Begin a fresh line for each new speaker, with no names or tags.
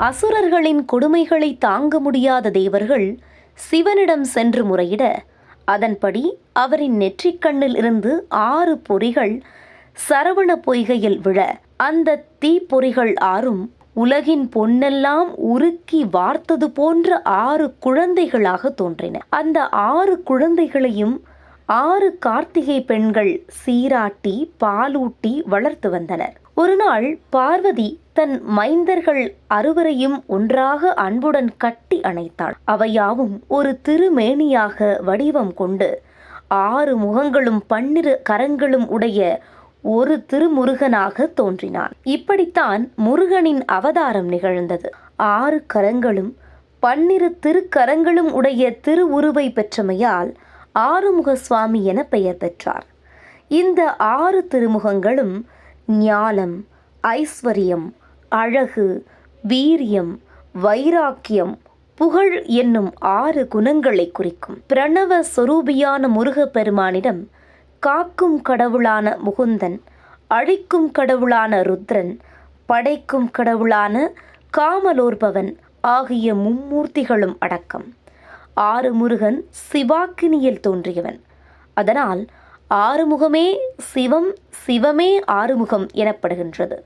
அசுரர்களின் கொடுமைகளை தாங்க முடியாத தேவர்கள் சிவனிடம் சென்று முறையிட, அதன்படி அவரின் நெற்றிக்கண்ணில் இருந்து 6 பொறிகள் சரவண பொய்கையில் விழ, அந்த தீப்பொறிகள் 6ம் உலகின் பொன்னெல்லாம் உருக்கி வார்த்தது போன்ற 6 குழந்தைகளாக தோன்றின. அந்த 6 குழந்தைகளையும் 6 கார்த்திகை பெண்கள் சீராட்டி பாலூட்டி வளர்த்து வந்தனர். ஒருநாள் பார்வதி தன் மைந்தர்கள் 6வரையும் ஒன்றாக அன்புடன் கட்டி அணைத்தாள். அவையாவும் ஒரு திருமேனியாக வடிவம் கொண்டு 6 முகங்களும் 12 கரங்களும் உடைய ஒரு திருமுருகனாக தோன்றினான். இப்படித்தான் முருகனின் அவதாரம் நிகழ்ந்தது. 6 கரங்களும் 12 திருக்கரங்களும் உடைய திருவுருவை பெற்றமையால் ஆறுமுக சுவாமி என பெயர் பெற்றார். இந்த 6 திருமுகங்களும் ஞானம், ஐஸ்வர்யம், அழகு, வீரியம், வைராக்கியம், புகழ் என்னும் 6 குணங்களை குறிக்கும். பிரணவ சொரூபியான முருகப்பெருமானிடம் காக்கும் கடவுளான முகுந்தன், அழிக்கும் கடவுளான ருத்ரன், படைக்கும் கடவுளான காமலோற்பவன் ஆகிய மும்மூர்த்திகளும் அடக்கம். ஆறுமுருகன் சிவாக்கினியில் தோன்றியவன். அதனால் ஆறுமுகமே சிவம், சிவமே ஆறுமுகம் எனப்படுகின்றது.